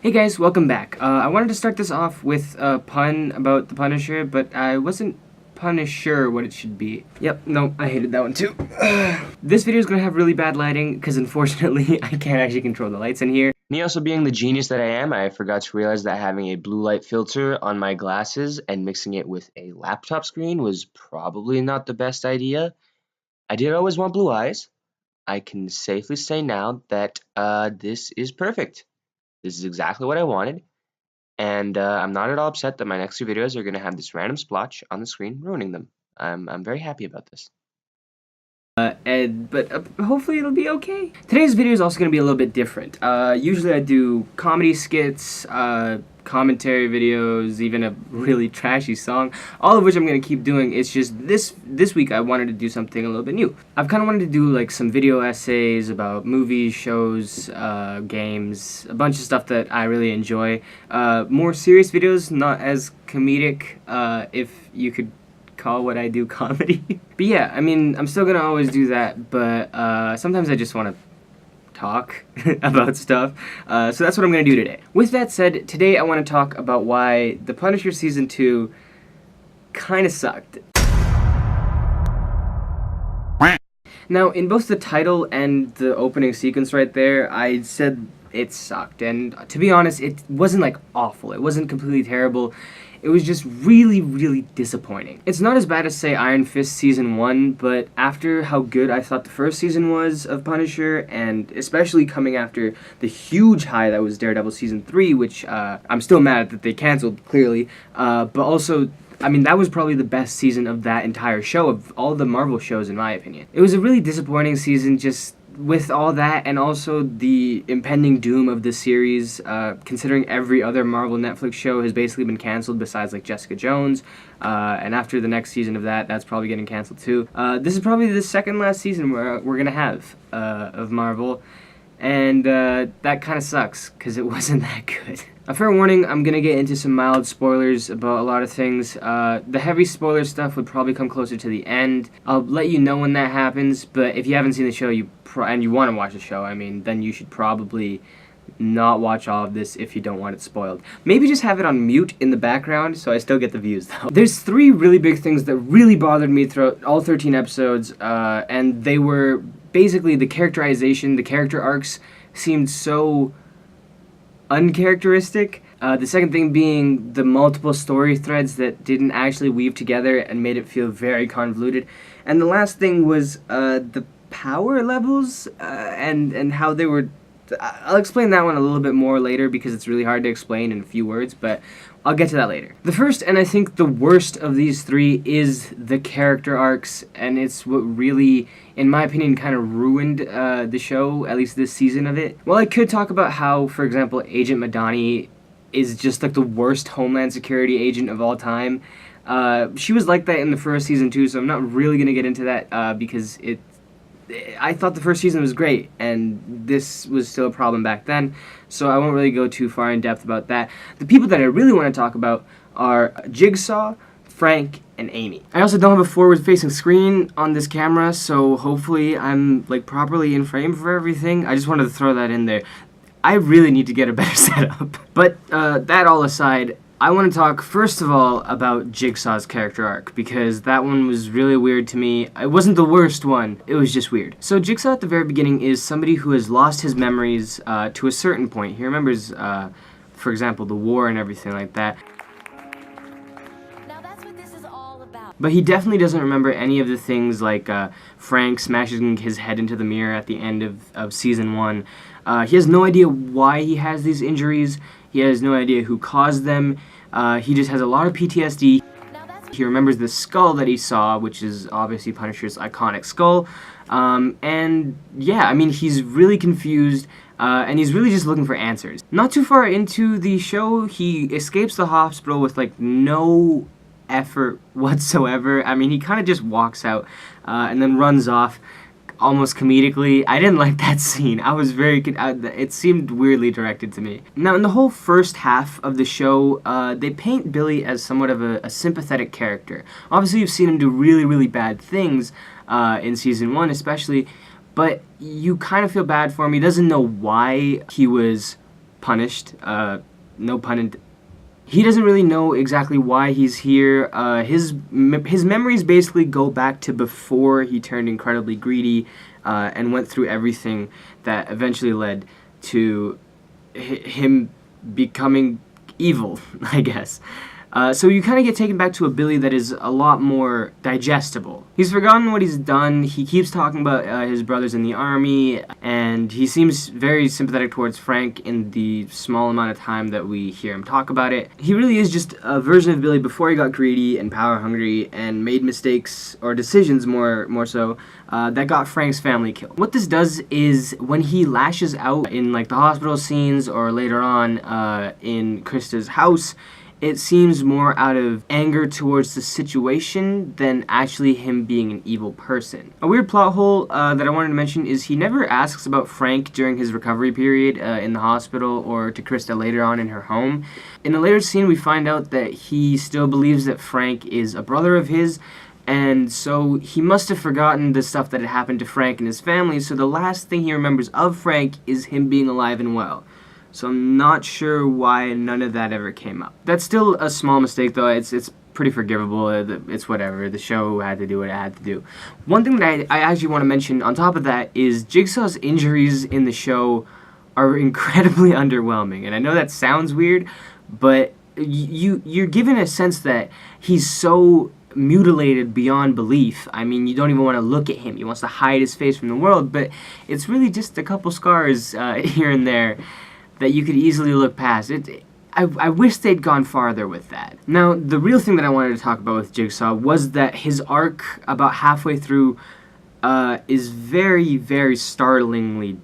Hey guys, welcome back. I wanted to start this off with a pun about the Punisher, but I wasn't sure what it should be. Yep, no, I hated that one too. This video is going to have really bad lighting, because unfortunately I can't actually control the lights in here. Me also being the genius that I am, I forgot to realize that having a blue light filter on my glasses and mixing it with a laptop screen was probably not the best idea. I did always want blue eyes. I can safely say now that this is perfect. This is exactly what I wanted, and I'm not at all upset that my next two videos are going to have this random splotch on the screen ruining them. I'm very happy about this. But hopefully it'll be okay. Today's video is also going to be a little bit different. Usually I do comedy skits, commentary videos, even a really trashy song, all of which I'm going to keep doing. It's just this week I wanted to do something a little bit new. I've kind of wanted to do like some video essays about movies, shows, games, a bunch of stuff that I really enjoy. More serious videos, not as comedic, if you could call what I do comedy. But yeah, I mean, I'm still gonna always do that, but sometimes I just want to talk about stuff, so that's what I'm gonna do today. With that said, today I want to talk about why The Punisher Season 2 kinda sucked. Now, in both the title and the opening sequence right there, I said it sucked, and to be honest, it wasn't like awful, it wasn't completely terrible. It was just really, really disappointing. It's not as bad as, say, Iron Fist Season 1, but after how good I thought the first season was of Punisher, and especially coming after the huge high that was Daredevil Season 3, which I'm still mad that they canceled, clearly, but also, I mean, that was probably the best season of that entire show, of all the Marvel shows, in my opinion. It was a really disappointing season, just with all that, and also the impending doom of the series, considering every other Marvel Netflix show has basically been canceled besides like Jessica Jones, and after the next season of that's probably getting canceled too. This is probably the second last season we're gonna have of Marvel, and that kind of sucks because it wasn't that good. A fair warning, I'm gonna get into some mild spoilers about a lot of things. The heavy spoiler stuff would probably come closer to the end. I'll let you know when that happens, but if you haven't seen the show and you want to watch the show, I mean, then you should probably not watch all of this if you don't want it spoiled. Maybe just have it on mute in the background so I still get the views though. There's three really big things that really bothered me throughout all 13 episodes, and they were basically the characterization, the character arcs seemed so uncharacteristic. The second thing being the multiple story threads that didn't actually weave together and made it feel very convoluted. And the last thing was the power levels and how they were. I'll explain that one a little bit more later because it's really hard to explain in a few words, but I'll get to that later. The first, and I think the worst of these three, is the character arcs, and it's what really, in my opinion, kind of ruined the show, at least this season of it. Well, I could talk about how, for example, Agent Madani is just like the worst Homeland Security agent of all time. She was like that in the first season too, so I'm not really going to get into that because I thought the first season was great, and this was still a problem back then, so I won't really go too far in depth about that. The people that I really want to talk about are Jigsaw, Frank, and Amy. I also don't have a forward-facing screen on this camera, so hopefully I'm like properly in frame for everything. I just wanted to throw that in there. I really need to get a better setup. But that all aside, I want to talk first of all about Jigsaw's character arc, because that one was really weird to me. It wasn't the worst one, it was just weird. So Jigsaw at the very beginning is somebody who has lost his memories to a certain point. He remembers, for example, the war and everything like that. Now that's what this is all about. But he definitely doesn't remember any of the things like Frank smashing his head into the mirror at the end of Season 1. He has no idea why he has these injuries. He has no idea who caused them. He just has a lot of PTSD. He remembers the skull that he saw, which is obviously Punisher's iconic skull. And yeah, I mean, he's really confused, and he's really just looking for answers. Not too far into the show, he escapes the hospital with like no effort whatsoever. I mean, he kind of just walks out and then runs off. Almost comedically. I didn't like that scene. I was very, it seemed weirdly directed to me. Now, in the whole first half of the show, they paint Billy as somewhat of a sympathetic character. Obviously, you've seen him do really, really bad things in Season 1 especially, but you kind of feel bad for him. He doesn't know why he was punished. No pun intended. He doesn't really know exactly why he's here. His memories basically go back to before he turned incredibly greedy and went through everything that eventually led to him becoming evil, I guess. So you kind of get taken back to a Billy that is a lot more digestible. He's forgotten what he's done. He keeps talking about his brothers in the army, and he seems very sympathetic towards Frank in the small amount of time that we hear him talk about it. He really is just a version of Billy before he got greedy and power hungry and made mistakes or decisions more so that got Frank's family killed. What this does is when he lashes out in like the hospital scenes or later on in Krista's house, it seems more out of anger towards the situation than actually him being an evil person. A weird plot hole that I wanted to mention is he never asks about Frank during his recovery period in the hospital or to Krista later on in her home. In a later scene, we find out that he still believes that Frank is a brother of his, and so he must have forgotten the stuff that had happened to Frank and his family, so the last thing he remembers of Frank is him being alive and well. So I'm not sure why none of that ever came up. That's still a small mistake, though. It's pretty forgivable. It's whatever. The show had to do what it had to do. One thing that I actually want to mention on top of that is Jigsaw's injuries in the show are incredibly underwhelming. And I know that sounds weird, but you're given a sense that he's so mutilated beyond belief. I mean, you don't even want to look at him. He wants to hide his face from the world, but it's really just a couple scars here and there that you could easily look past. I wish they'd gone farther with that. Now, the real thing that I wanted to talk about with Jigsaw was that his arc, about halfway through, is very, very startlingly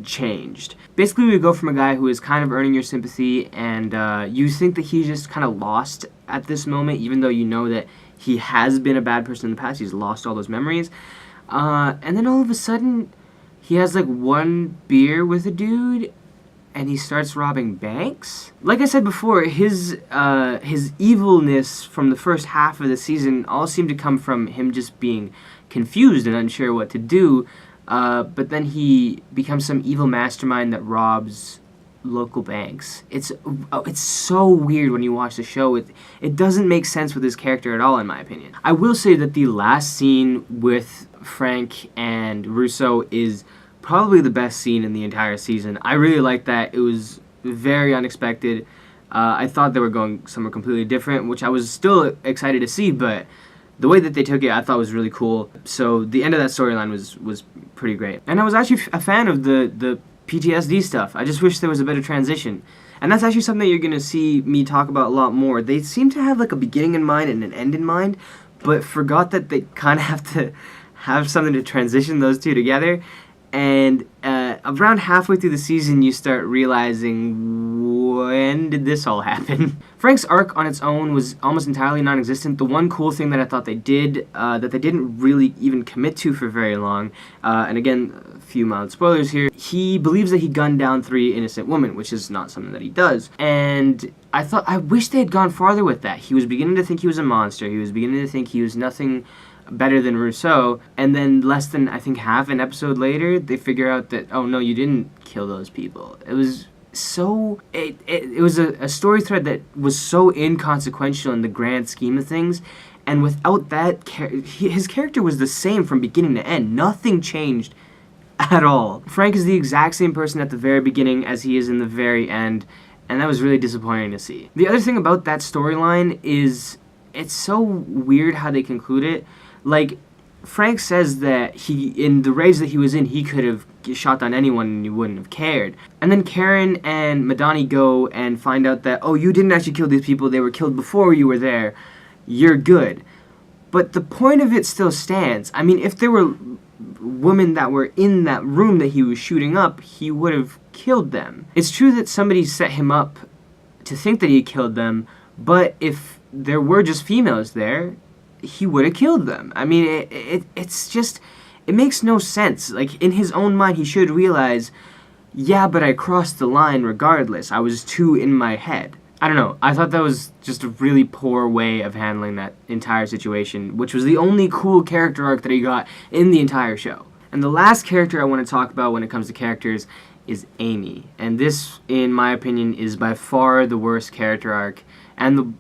changed. Basically, we go from a guy who is kind of earning your sympathy, and you think that he's just kind of lost at this moment, even though you know that he has been a bad person in the past. He's lost all those memories. And then all of a sudden, he has like one beer with a dude, and he starts robbing banks. Like I said before, his evilness from the first half of the season all seemed to come from him just being confused and unsure what to do. But then he becomes some evil mastermind that robs local banks. It's so weird when you watch the show. It doesn't make sense with his character at all, in my opinion. I will say that the last scene with Frank and Russo is probably the best scene in the entire season. I really liked that. It was very unexpected. I thought they were going somewhere completely different, which I was still excited to see, but the way that they took it I thought was really cool. So the end of that storyline was pretty great. And I was actually a fan of the PTSD stuff. I just wish there was a better transition. And that's actually something you're going to see me talk about a lot more. They seem to have like a beginning in mind and an end in mind, but forgot that they kind of have to have something to transition those two together. And around halfway through the season, you start realizing, when did this all happen? Frank's arc on its own was almost entirely non-existent. The one cool thing that I thought they did, that they didn't really even commit to for very long, and again, a few mild spoilers here, he believes that he gunned down 3 innocent women, which is not something that he does. And I wish they had gone farther with that. He was beginning to think he was a monster. He was beginning to think he was nothing better than Rousseau, and then less than, I think, half an episode later, they figure out that, oh no, you didn't kill those people. It was so, it was a story thread that was so inconsequential in the grand scheme of things, and without that, his character was the same from beginning to end. Nothing changed at all. Frank is the exact same person at the very beginning as he is in the very end, and that was really disappointing to see. The other thing about that storyline is it's so weird how they conclude it. Like, Frank says that in the rage that he was in, he could have shot down anyone and he wouldn't have cared. And then Karen and Madani go and find out that, oh, you didn't actually kill these people, they were killed before you were there, you're good. But the point of it still stands. I mean, if there were women that were in that room that he was shooting up, he would have killed them. It's true that somebody set him up to think that he killed them, but if there were just females there, he would have killed them. I mean, it's just, it makes no sense. Like, in his own mind, he should realize, yeah, but I crossed the line regardless. I was too in my head. I don't know. I thought that was just a really poor way of handling that entire situation, which was the only cool character arc that he got in the entire show. And the last character I want to talk about when it comes to characters is Amy. And this, in my opinion, is by far the worst character arc, and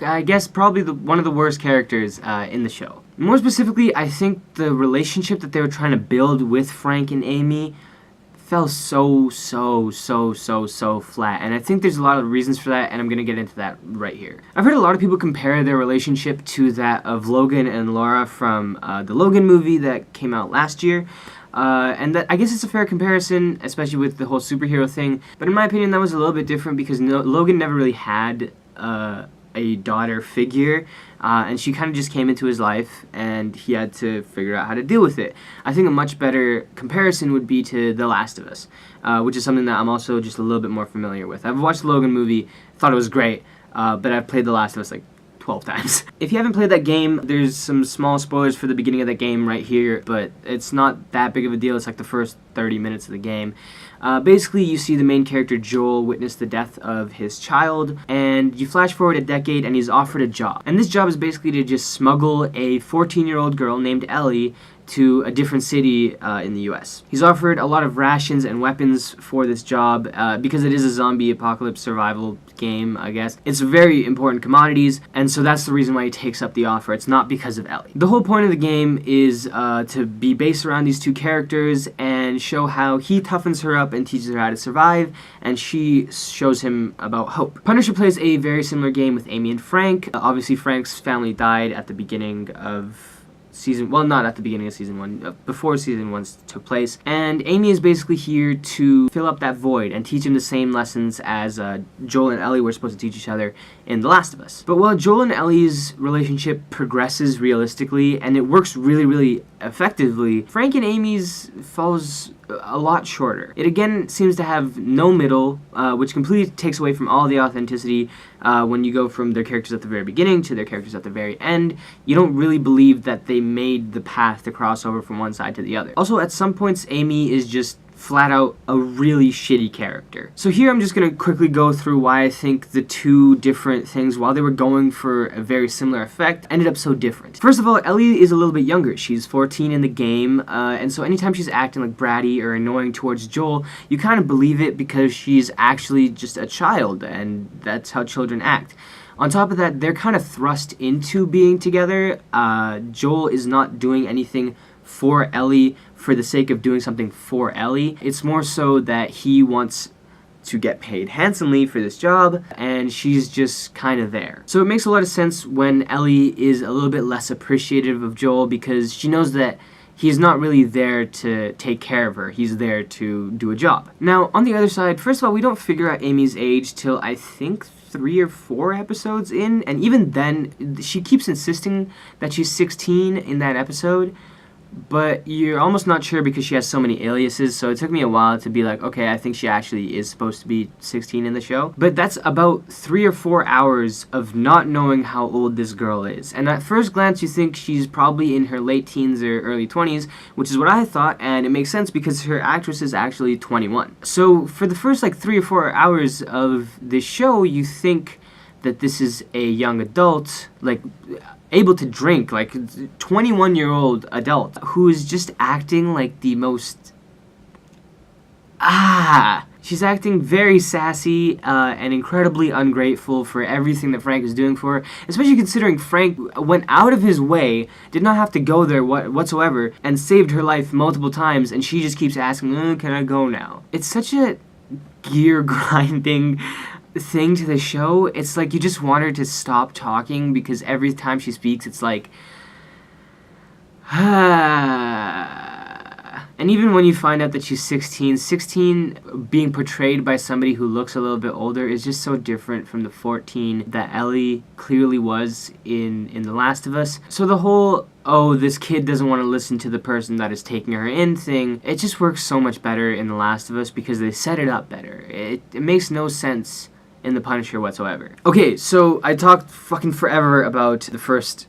I guess probably one of the worst characters in the show. More specifically, I think the relationship that they were trying to build with Frank and Amy fell so flat, and I think there's a lot of reasons for that, and I'm gonna get into that right here. I've heard a lot of people compare their relationship to that of Logan and Laura from the Logan movie that came out last year, and that I guess it's a fair comparison, especially with the whole superhero thing, but in my opinion that was a little bit different because Logan never really had a daughter figure, and she kind of just came into his life, and he had to figure out how to deal with it. I think a much better comparison would be to The Last of Us, which is something that I'm also just a little bit more familiar with. I've watched the Logan movie, thought it was great, but I've played The Last of Us like 12 times. If you haven't played that game, there's some small spoilers for the beginning of that game right here, but it's not that big of a deal. It's like the first 30 minutes of the game. Basically, you see the main character Joel witness the death of his child, and you flash forward a decade and he's offered a job. And this job is basically to just smuggle a 14-year-old girl named Ellie to a different city in the US. He's offered a lot of rations and weapons for this job because it is a zombie apocalypse survival game, I guess. It's very important commodities, and so that's the reason why he takes up the offer. It's not because of Ellie. The whole point of the game is to be based around these two characters and show how he toughens her up and teaches her how to survive, and she shows him about hope. Punisher plays a very similar game with Amy and Frank. Obviously, Frank's family died at the beginning of not at the beginning of season 1, before season 1 took place, and Amy is basically here to fill up that void and teach him the same lessons as Joel and Ellie were supposed to teach each other in The Last of Us. But while Joel and Ellie's relationship progresses realistically, and it works really effectively, Frank and Amy's falls a lot shorter. It again seems to have no middle, which completely takes away from all the authenticity when you go from their characters at the very beginning to their characters at the very end. You don't really believe that they made the path to cross over from one side to the other. Also, at some points, Amy is just flat out a really shitty character. So here I'm just going to quickly go through why I think the two different things, while they were going for a very similar effect, ended up so different. First of all, Ellie is a little bit younger. She's 14 in the game, and so anytime she's acting like bratty or annoying towards Joel, you kind of believe it because she's actually just a child, and that's how children act. On top of that, they're kind of thrust into being together. Joel is not doing anything for Ellie for the sake of doing something for Ellie. It's more so that he wants to get paid handsomely for this job, and she's just kind of there. So it makes a lot of sense when Ellie is a little bit less appreciative of Joel because she knows that he's not really there to take care of her. He's there to do a job. Now, on the other side, first of all, we don't figure out Amy's age till I think 3 or 4 episodes in, and even then, she keeps insisting that she's 16 in that episode, but you're almost not sure because she has so many aliases, so it took me a while to be like, okay, I think she actually is supposed to be 16 in the show. But that's about 3 or 4 hours of not knowing how old this girl is. And at first glance, you think she's probably in her late teens or early 20s, which is what I thought, and it makes sense because her actress is actually 21. So for the first 3 or 4 hours of this show, you think that this is a young adult, able to drink, 21-year-old adult, who is just acting like the most... She's acting very sassy and incredibly ungrateful for everything that Frank is doing for her, especially considering Frank went out of his way, did not have to go there whatsoever, and saved her life multiple times, and she just keeps asking, can I go now? It's such a gear-grinding thing to the show. It's like you just want her to stop talking because every time she speaks it's like and even when you find out that she's 16 being portrayed by somebody who looks a little bit older is just so different from the 14 that Ellie clearly was in The Last of Us. So the whole this kid doesn't want to listen to the person that is taking her in thing, it just works so much better in The Last of Us because they set it up better. It makes no sense in The Punisher whatsoever. Okay, so I talked fucking forever about the first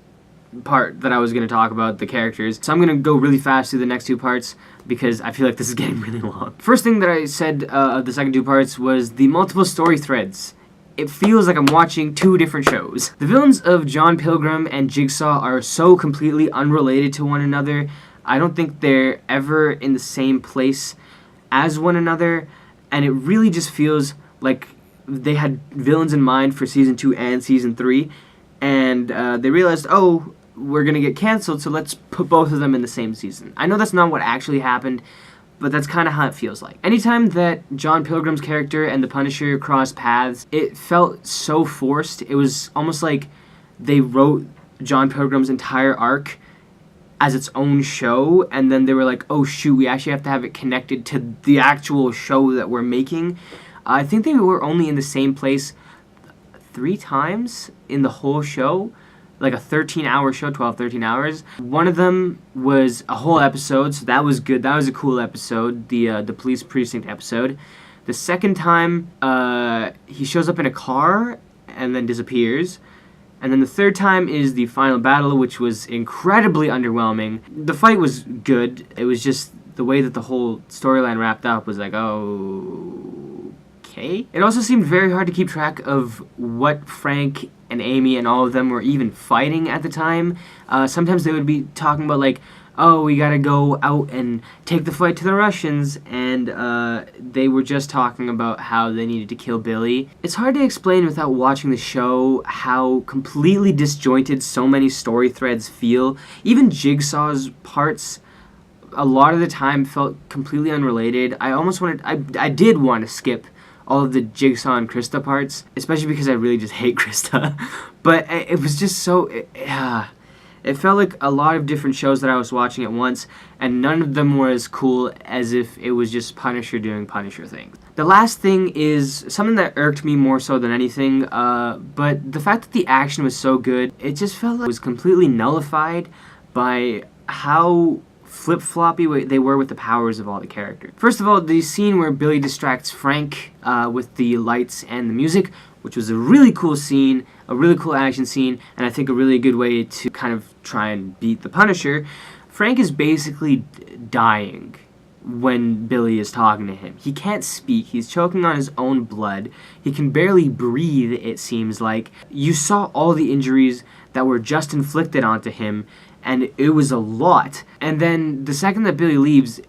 part that I was going to talk about, the characters. So I'm going to go really fast through the next 2 parts because I feel like this is getting really long. First thing that I said of the second 2 parts was the multiple story threads. It feels like I'm watching 2 different shows. The villains of John Pilgrim and Jigsaw are so completely unrelated to one another. I don't think they're ever in the same place as one another, and it really just feels like they had villains in mind for season 2 and season 3, and they realized, oh, we're gonna get canceled, so let's put both of them in the same season. I know that's not what actually happened, but that's kind of how it feels like. Anytime that John Pilgrim's character and the Punisher crossed paths, it felt so forced. It was almost like they wrote John Pilgrim's entire arc as its own show, and then they were like, oh shoot, we actually have to have it connected to the actual show that we're making. I think they were only in the same place 3 times in the whole show, like a 13-hour show, 12, 13 hours. One of them was a whole episode, so that was good. That was a cool episode, the police precinct episode. The second time, he shows up in a car and then disappears. And then the third time is the final battle, which was incredibly underwhelming. The fight was good. It was just the way that the whole storyline wrapped up was like, oh, okay. It also seemed very hard to keep track of what Frank and Amy and all of them were even fighting at the time. Sometimes they would be talking about like, oh, we gotta go out and take the fight to the Russians, and they were just talking about how they needed to kill Billy. It's hard to explain without watching the show how completely disjointed so many story threads feel. Even Jigsaw's parts, a lot of the time, felt completely unrelated. I did want to skip all of the Jigsaw and Krista parts, especially because I really just hate Krista. But it was just so... It felt like a lot of different shows that I was watching at once, and none of them were as cool as if it was just Punisher doing Punisher things. The last thing is something that irked me more so than anything, but the fact that the action was so good, it just felt like it was completely nullified by how flip-floppy they were with the powers of all the characters. First of all, the scene where Billy distracts Frank with the lights and the music, which was a really cool scene, a really cool action scene, and I think a really good way to kind of try and beat the Punisher. Frank is basically dying when Billy is talking to him. He can't speak. He's choking on his own blood. He can barely breathe, it seems like. You saw all the injuries that were just inflicted onto him, and it was a lot. And then the second that Billy leaves,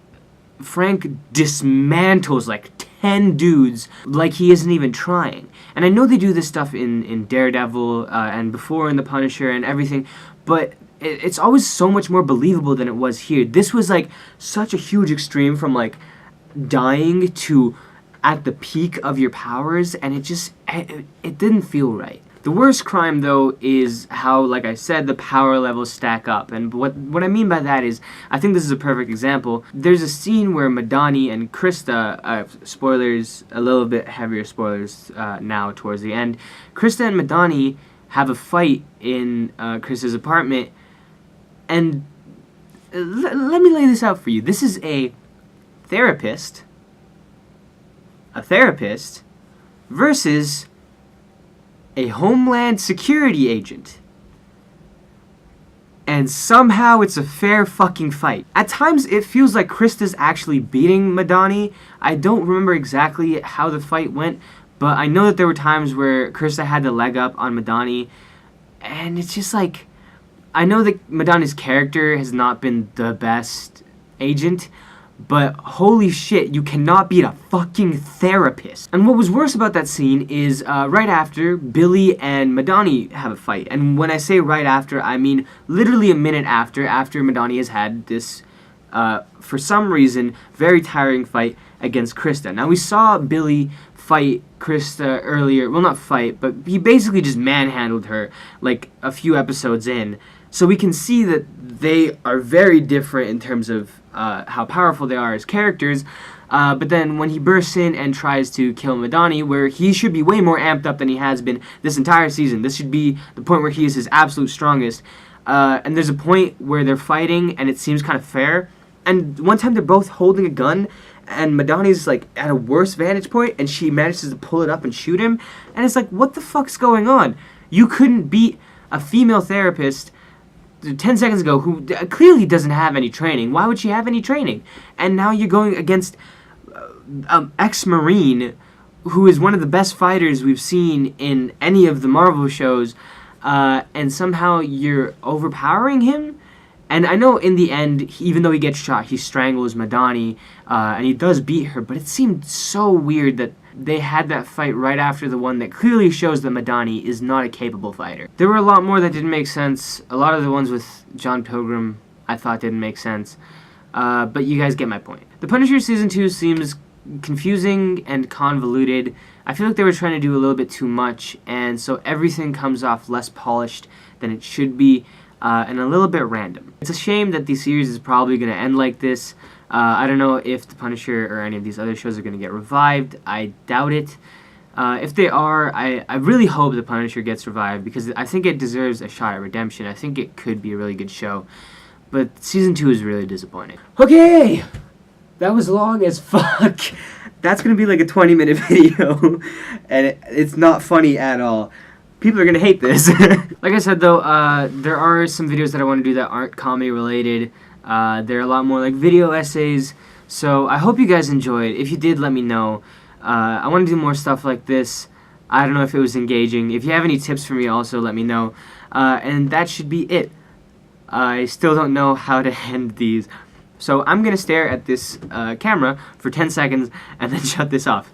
Frank dismantles like 10 dudes like he isn't even trying. And I know they do this stuff in Daredevil and before in The Punisher and everything, but it's always so much more believable than it was here. This was like such a huge extreme from like dying to at the peak of your powers, and it didn't feel right. The worst crime, though, is how, like I said, the power levels stack up. And what I mean by that is, I think this is a perfect example. There's a scene where Madani and Krista, spoilers, a little bit heavier spoilers now towards the end. Krista and Madani have a fight in Krista's apartment, and let me lay this out for you. This is a therapist versus a Homeland Security agent. And somehow it's a fair fucking fight. At times it feels like Krista's actually beating Madani. I don't remember exactly how the fight went, but I know that there were times where Krista had the leg up on Madani, and it's just like, I know that Madani's character has not been the best agent, but holy shit, you cannot beat a fucking therapist. And what was worse about that scene is right after, Billy and Madani have a fight. And when I say right after, I mean literally a minute after Madani has had this, for some reason, very tiring fight against Krista. Now, we saw Billy fight Krista earlier. Well, not fight, but he basically just manhandled her like a few episodes in. So we can see that they are very different in terms of how powerful they are as characters, but then when he bursts in and tries to kill Madani, where he should be way more amped up than he has been this entire season, this should be the point where he is his absolute strongest, and there's a point where they're fighting and it seems kind of fair, and one time they're both holding a gun, and Madani's like at a worse vantage point, and she manages to pull it up and shoot him, and it's like, what the fuck's going on? You couldn't beat a female therapist 10 seconds ago who clearly doesn't have any training. Why would she have any training? And now you're going against ex-Marine who is one of the best fighters we've seen in any of the Marvel shows, and somehow you're overpowering him? And I know in the end, even though he gets shot, he strangles Madani, and he does beat her, but it seemed so weird that they had that fight right after the one that clearly shows that Madani is not a capable fighter. There were a lot more that didn't make sense. A lot of the ones with John Pilgrim I thought didn't make sense. But you guys get my point. The Punisher Season 2 seems confusing and convoluted. I feel like they were trying to do a little bit too much, and so everything comes off less polished than it should be, and a little bit random. It's a shame that the series is probably going to end like this. I don't know if The Punisher or any of these other shows are going to get revived. I doubt it. If they are, I really hope The Punisher gets revived, because I think it deserves a shot at redemption. I think it could be a really good show. But Season 2 is really disappointing. Okay! That was long as fuck. That's going to be like a 20-minute video. And it's not funny at all. People are going to hate this. Like I said, though, there are some videos that I want to do that aren't comedy related. They're a lot more like video essays. So I hope you guys enjoyed. If you did, let me know. I want to do more stuff like this. I don't know if it was engaging. If you have any tips for me, also let me know. And that should be it. I still don't know how to end these. So I'm going to stare at this camera for 10 seconds and then shut this off.